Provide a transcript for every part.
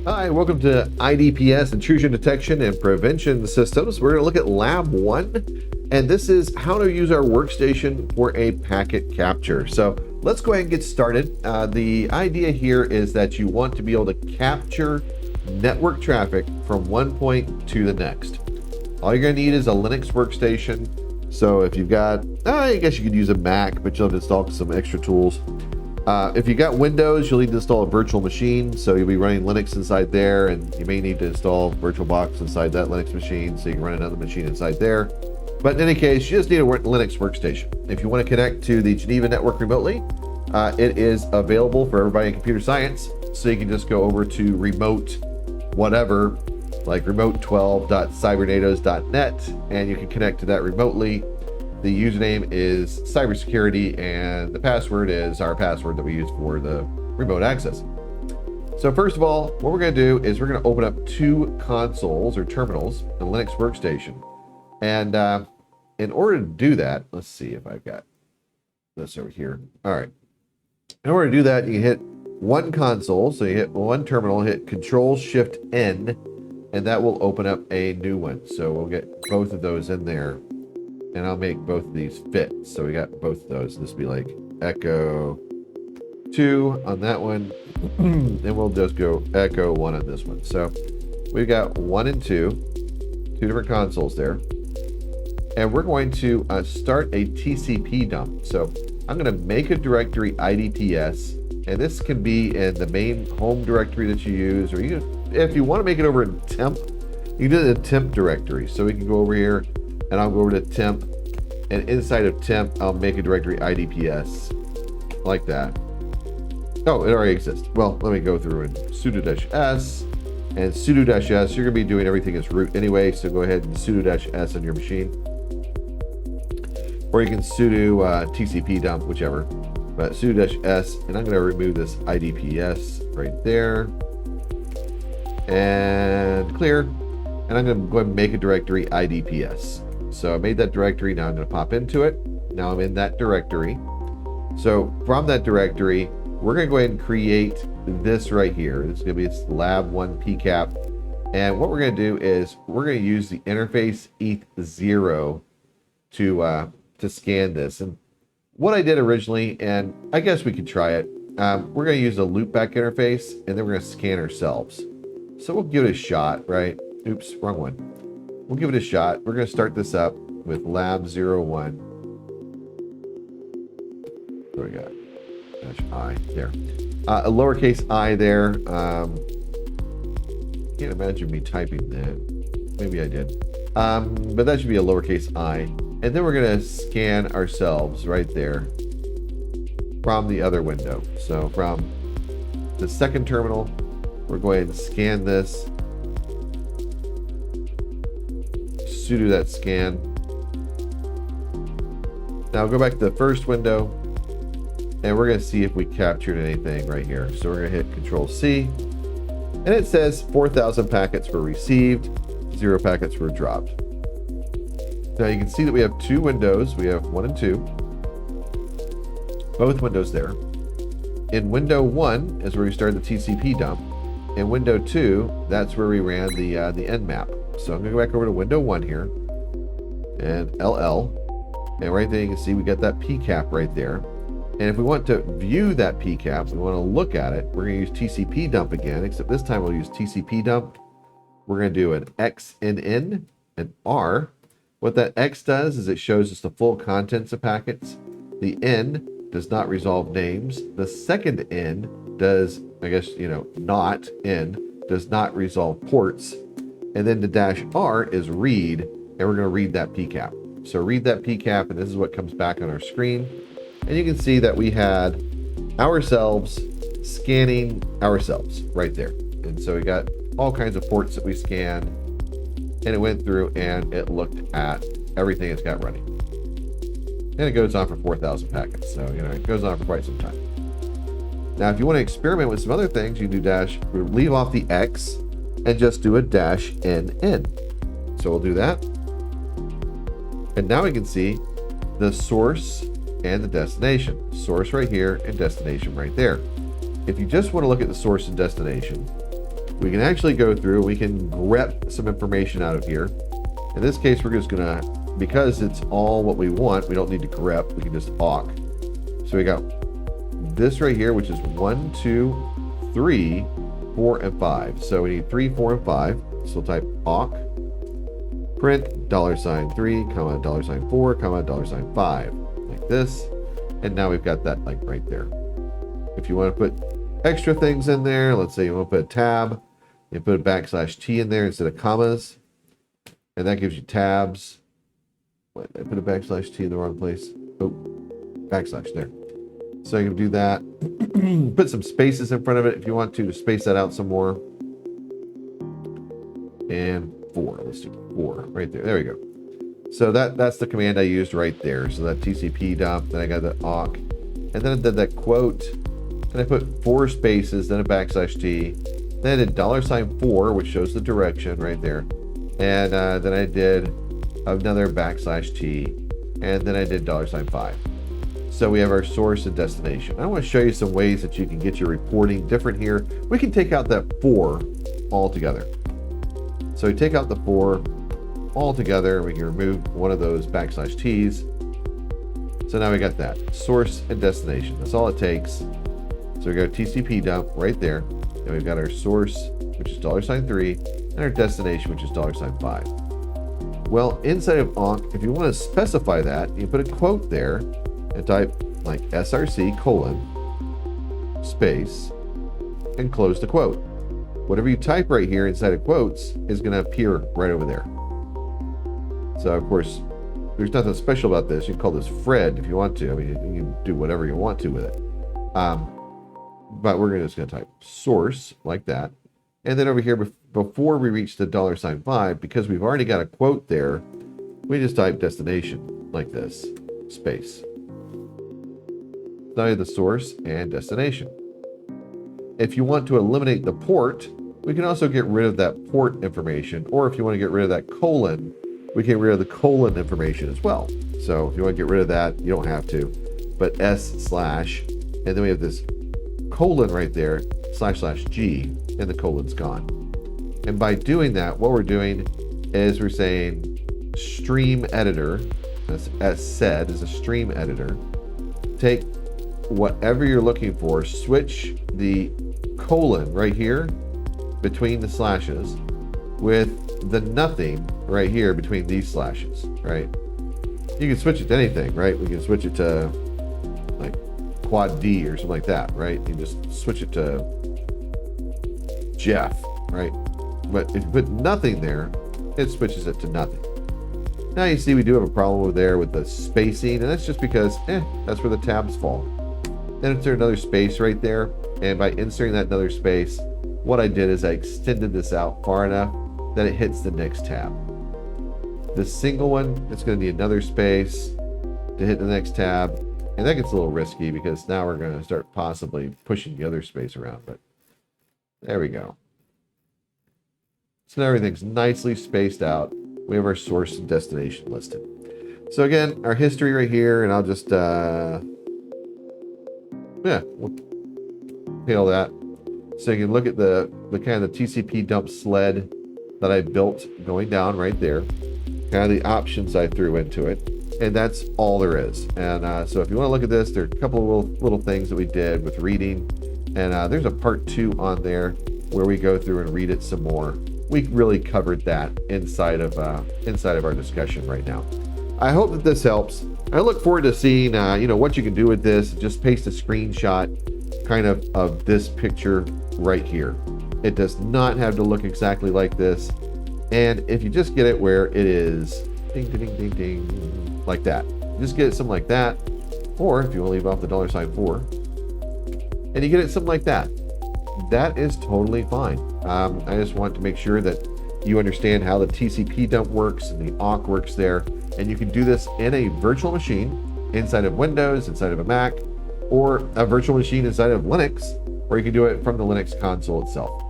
Hi, welcome to IDPS, Intrusion Detection and Prevention Systems. We're going to look at Lab0x01, and this is how to use our workstation for a packet capture. So let's go ahead and get started. The idea here is that you want to be able to capture network traffic from one point to the next. All you're going to need is a Linux workstation. So if you've got, I guess you could use a Mac, but you'll have to install some extra tools. If you got Windows, you'll need to install a virtual machine. So you'll be running Linux inside there, and you may need to install VirtualBox inside that Linux machine so you can run another machine inside there. But in any case, you just need a Linux workstation. If you want to connect to the Geneva network remotely, it is available for everybody in computer science. So you can just go over to remote whatever, like remote12.cybernatos.net, and you can connect to that remotely. The username is cybersecurity, and the password is our password that we use for the remote access. So first of all, what we're going to do is we're going to open up two consoles or terminals in Linux workstation. And in order to do that, let's see if I've got this over here. All right. In order to do that, you hit one console. So you hit one terminal, hit Control-Shift-N, and that will open up a new one. So we'll get both of those in there. And I'll make both of these fit. So we got both of those. This will be like Echo 2 on that one. Then we'll just go Echo 1 on this one. So we've got 1 and 2 different consoles there. And we're going to start a TCP dump. So I'm going to make a directory IDPS. And this can be in the main home directory that you use. Or if you want to make it over in temp, you can do it in the temp directory. So we can go over here. And I'll go over to temp, and inside of temp, I'll make a directory IDPS like that. Oh, it already exists. Well, let me go through and sudo-s, and sudo-s, you're gonna be doing everything as root anyway, so go ahead and sudo-s on your machine. Or you can sudo tcpdump, whichever, but sudo-s, and I'm gonna remove this IDPS right there, and clear, and I'm gonna go ahead and make a directory IDPS. So I made that directory, now I'm going to pop into it. Now I'm in that directory. So from that directory, we're going to go ahead and create this right here. This is going to be its Lab1 PCAP. And what we're going to do is we're going to use the interface ETH0 to scan this. And what I did originally, and I guess we could try it, we're going to use a loopback interface, and then we're going to scan ourselves. So we'll give it a shot, right? Oops, wrong one. We'll give it a shot. We're going to start this up with Lab0x01. What do we got? Dash I there. A lowercase I there. Can't imagine me typing that. Maybe I did. But that should be a lowercase I. And then we're going to scan ourselves right there from the other window. So from the second terminal, we're going to scan this. Sudo that scan. Now go back to the first window, and we're going to see if we captured anything right here. So we're going to hit Control-C, and it says 4,000 packets were received, 0 packets were dropped. Now you can see that we have two windows. We have 1 and 2. Both windows there. In window 1 is where we started the TCP dump. In window 2, that's where we ran the nmap. So I'm going to go back over to window 1 here, and LL, and right there you can see we got that PCAP right there. And if we want to view that PCAP, we want to look at it, we're going to use tcpdump again, except this time we'll use tcpdump. We're going to do an X and N, an R. What that X does is it shows us the full contents of packets. The N does not resolve names. The second N does, I guess, not N, does not resolve ports. And then the dash R is read, and we're going to read that PCAP. So read that PCAP, and this is what comes back on our screen. And you can see that we had ourselves scanning ourselves right there. And so we got all kinds of ports that we scanned, and it went through and it looked at everything it's got running. And it goes on for 4,000 packets. So, it goes on for quite some time. Now, if you want to experiment with some other things, you do leave off the X, and just do a -NN. So we'll do that. And now we can see the source and the destination. Source right here and destination right there. If you just want to look at the source and destination, we can actually go through, we can grep some information out of here. In this case, we're just gonna, because it's all what we want, we don't need to grep, we can just awk. So we got this right here, which is 1, 2, 3, 4, and 5. So we need 3, 4, and 5. So we'll type awk, print $3, comma, $4, comma, $5, like this. And now we've got that like right there. If you want to put extra things in there, let's say you want to put a tab, you put a /T in there instead of commas, and that gives you tabs. Wait, I put a /T in the wrong place. Oh, / there. So you can do that. Put some spaces in front of it if you want to space that out some more. And 4, let's do 4 right there. There we go. So that's the command I used right there. So that tcpdump, then I got the awk, and then I did that quote, and I put 4 spaces, then a /T, then I did $4, which shows the direction right there, and then I did another /T, and then I did $5. So we have our source and destination. I want to show you some ways that you can get your reporting different here. We can take out that 4 altogether. So we take out the 4 altogether, we can remove one of those /T's. So now we got that source and destination. That's all it takes. So we go tcpdump right there, and we've got our source, which is $3, and our destination, which is $5. Well, inside of awk, if you want to specify that, you put a quote there and type like src : space and close the quote. Whatever you type right here inside of quotes is going to appear right over there. So of course, there's nothing special about this. You can call this Fred if you want to. I mean, you can do whatever you want to with it. But we're just going to type source like that. And then over here, before we reach the $5, because we've already got a quote there, we just type destination like this, space. Now you have the source and destination. If you want to eliminate the port, we can also get rid of that port information. Or if you want to get rid of that colon, we can get rid of the colon information as well. So if you want to get rid of that, you don't have to. But /, and then we have this colon right there, /G, and the colon's gone. And by doing that, what we're doing is we're saying stream editor, as said, is a stream editor. Take whatever you're looking for, switch the colon right here between the slashes with the nothing right here between these slashes, right? You can switch it to anything, right? We can switch it to like quad D or something like that, right? You just switch it to Jeff, right? But if you put nothing there, it switches it to nothing. Now you see we do have a problem over there with the spacing, and that's just because, that's where the tabs fall. Then insert another space right there, and by inserting that another space, what I did is I extended this out far enough that it hits the next tab. The single one, it's going to need another space to hit the next tab, and that gets a little risky because now we're going to start possibly pushing the other space around, but there we go. So now everything's nicely spaced out. We have our source and destination listed. So again, our history right here, and I'll just, we'll hail that. So you can look at the kind of the tcpdump sled that I built going down right there, kind of the options I threw into it, and that's all there is. And so if you want to look at this, there are a couple of little things that we did with reading, and there's a part 2 on there where we go through and read it some more. We really covered that inside of our discussion right now. I hope that this helps. I look forward to seeing what you can do with this. Just paste a screenshot kind of this picture right here. It does not have to look exactly like this. And if you just get it where it is ding, ding, ding, ding, like that, just get it something like that. Or if you want to leave off the $4 and you get it something like that, that is totally fine. I just want to make sure that you understand how the tcpdump works and the awk works there. And you can do this in a virtual machine inside of Windows, inside of a Mac, or a virtual machine inside of Linux, or you can do it from the Linux console itself.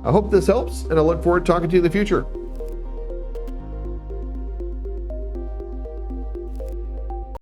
I hope this helps, and I look forward to talking to you in the future.